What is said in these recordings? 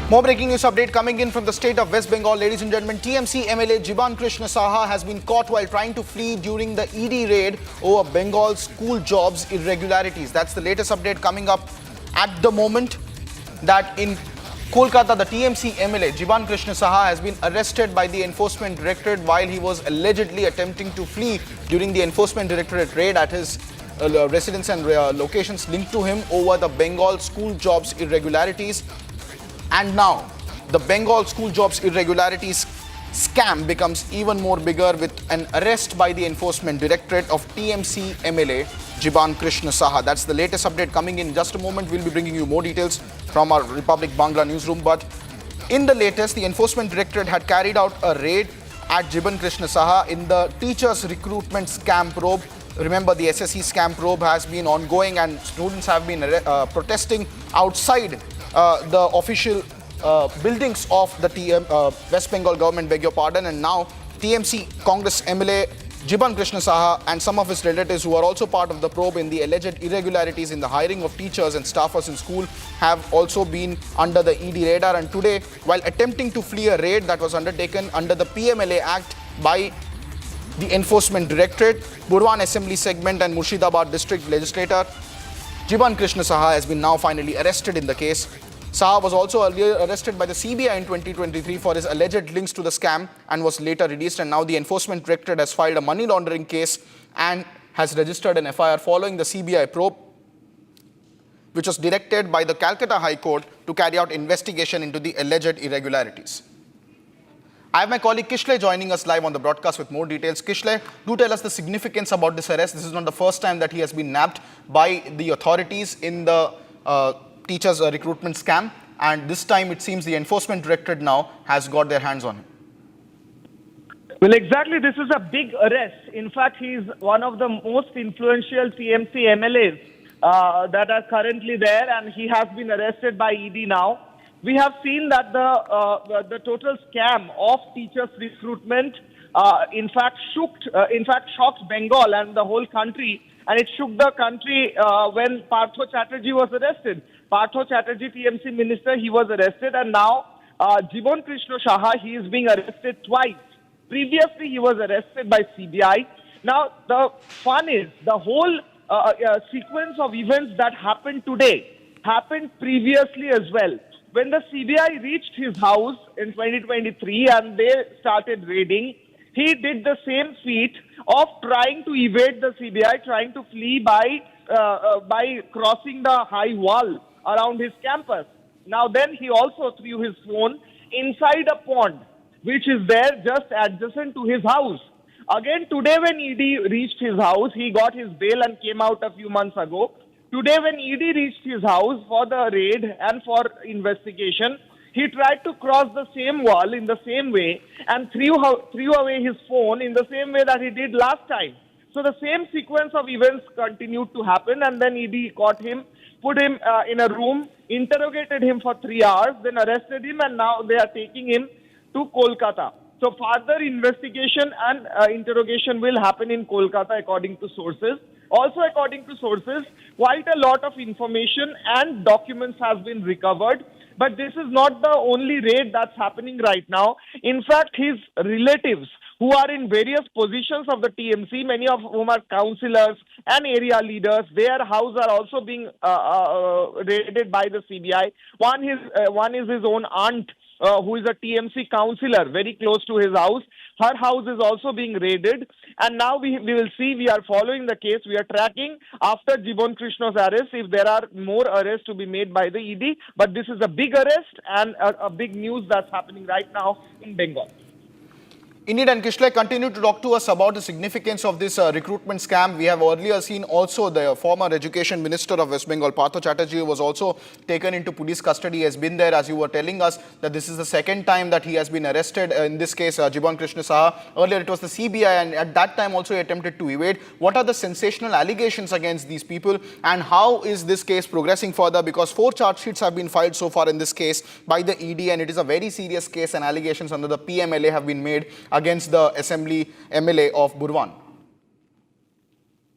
More breaking news update coming in from the state of West Bengal. Ladies and gentlemen, TMC MLA Jiban Krishna Saha has been caught while trying to flee during the ED raid over Bengal's school jobs irregularities. That's the latest update coming up at the moment, that in Kolkata, the TMC MLA Jiban Krishna Saha has been arrested by the Enforcement Directorate while he was allegedly attempting to flee during the Enforcement Directorate raid at his residence and locations linked to him over the Bengal school jobs irregularities. And now, the Bengal school jobs irregularities scam becomes even more bigger with an arrest by the Enforcement Directorate of TMC MLA Jiban Krishna Saha. That's the latest update coming in just a moment. We'll be bringing you more details from our Republic Bangla newsroom. But in the latest, the Enforcement Directorate had carried out a raid at Jiban Krishna Saha in the teachers recruitment scam probe. Remember, the SSC scam probe has been ongoing and students have been protesting outside the official buildings of the West Bengal government, beg your pardon. And now TMC Congress MLA Jiban Krishna Saha and some of his relatives who are also part of the probe in the alleged irregularities in the hiring of teachers and staffers in school have also been under the ED radar. And today, while attempting to flee a raid that was undertaken under the PMLA Act by the Enforcement Directorate, Burwan Assembly Segment and Murshidabad District Legislator Jiban Krishna Saha has been now finally arrested in the case. Saha was also earlier arrested by the CBI in 2023 for his alleged links to the scam and was later released. And now the Enforcement Directorate has filed a money laundering case and has registered an FIR following the CBI probe, which was directed by the Calcutta High Court to carry out investigation into the alleged irregularities. I have my colleague Kishle joining us live on the broadcast with more details. Kishle, do tell us the significance about this arrest. This is not the first time that he has been nabbed by the authorities in the teachers recruitment scam, and this time it seems the Enforcement Directorate now has got their hands on him. Well, exactly. This is a big arrest. In fact, he is one of the most influential TMC MLAs that are currently there, and he has been arrested by ED now. We have seen that the total scam of teachers recruitment in fact shocked Bengal and the whole country, and it shook the country when Partho Chatterjee was arrested. Partho Chatterjee, TMC minister, he was arrested, and now Jiban Krishna Saha, he is being arrested twice. Previously, he was arrested by CBI. Now, the fun is the whole sequence of events that happened today happened previously as well. When the CBI reached his house in 2023 and they started raiding, he did the same feat of trying to evade the CBI, trying to flee by crossing the high wall around his campus. Now then he also threw his phone inside a pond, which is there just adjacent to his house. Again, today when ED reached his house, he got his bail and came out a few months ago. Today when ED reached his house for the raid and for investigation, he tried to cross the same wall in the same way and threw away his phone in the same way that he did last time. So the same sequence of events continued to happen, and then ED caught him, put him in a room, interrogated him for 3 hours, then arrested him, and now they are taking him to Kolkata. So further investigation and interrogation will happen in Kolkata according to sources. Also according to sources, quite a lot of information and documents have been recovered. But this is not the only raid that's happening right now. In fact, his relatives who are in various positions of the TMC, many of whom are councillors and area leaders, their house are also being raided by the CBI. One is his own aunt, who is a TMC councillor very close to his house. Her house is also being raided. And now we will see, we are following the case. We are tracking after Jiban Krishna's arrest if there are more arrests to be made by the ED. But this is a big arrest and a big news that's happening right now in Bengal. Indeed, and Kishle, continue to talk to us about the significance of this recruitment scam. We have earlier seen also the former Education Minister of West Bengal, Partho Chatterjee, was also taken into police custody, has been there, as you were telling us, that this is the second time that he has been arrested. In this case, Jiban Krishna Saha. Earlier it was the CBI, and at that time also he attempted to evade. What are the sensational allegations against these people, and how is this case progressing further? Because 4 charge sheets have been filed so far in this case by the ED, and it is a very serious case, and allegations under the PMLA have been made against the Assembly MLA of Burwan.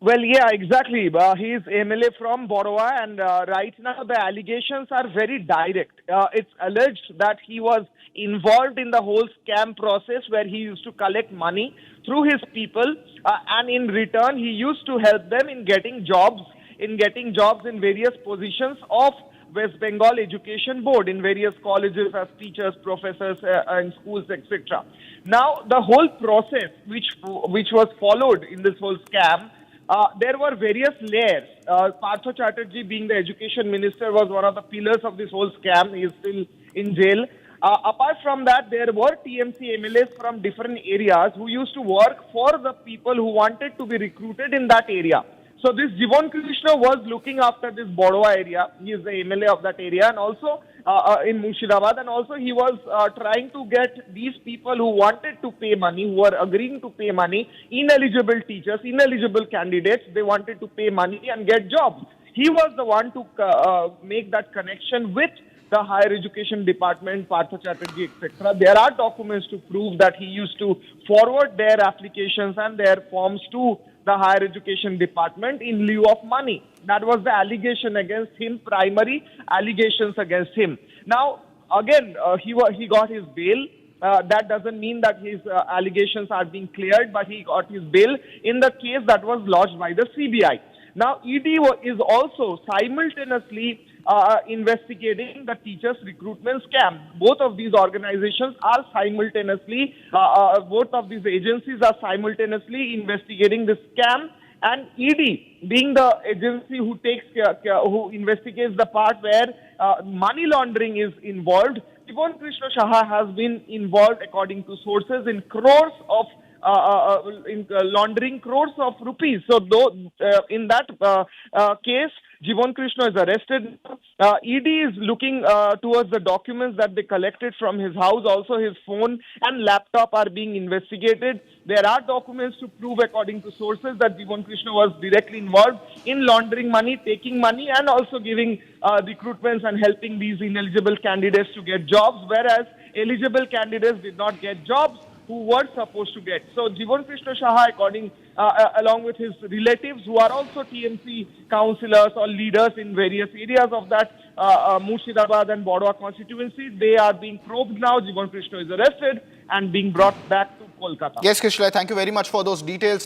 Well, yeah, exactly. He's MLA from Borowa, and right now the allegations are very direct. It's alleged that he was involved in the whole scam process where he used to collect money through his people, and in return, he used to help them in getting jobs, in various positions of West Bengal Education Board in various colleges as teachers, professors, and schools, etc. Now, the whole process which was followed in this whole scam, there were various layers. Partho Chatterjee, being the education minister, was one of the pillars of this whole scam. He is still in jail. Apart from that, there were TMC MLAs from different areas who used to work for the people who wanted to be recruited in that area. So this Jiban Krishna was looking after this Borowa area. He is the MLA of that area, and also in Murshidabad, and also he was trying to get these people who wanted to pay money, who were agreeing to pay money, ineligible teachers, ineligible candidates, they wanted to pay money and get jobs. He was the one to make that connection with the higher education department, Partha Chatterjee, etc. There are documents to prove that he used to forward their applications and their forms to the higher education department in lieu of money. That was the allegation against him, primary allegations against him. Now, again, he got his bail. That doesn't mean that his allegations are being cleared, but he got his bail in the case that was lodged by the CBI. Now, ED is also simultaneously investigating the teachers' recruitment scam. Both of these organizations are simultaneously, both of these agencies are simultaneously investigating the scam. And ED, being the agency who takes who investigates the part where money laundering is involved, Jiban Krishna Saha has been involved, according to sources, in crores of laundering crores of rupees. So, though in that case, Jiban Krishna is arrested. ED is looking towards the documents that they collected from his house. Also, his phone and laptop are being investigated. There are documents to prove, according to sources, that Jiban Krishna was directly involved in laundering money, taking money, and also giving recruitments and helping these ineligible candidates to get jobs, whereas eligible candidates did not get jobs who were supposed to get. So Jiban Krishna Saha, along with his relatives, who are also TMC councillors or leaders in various areas of that Murshidabad and Borowa constituency, they are being probed now. Jiban Krishna is arrested and being brought back to Kolkata. Yes, Krishna, thank you very much for those details.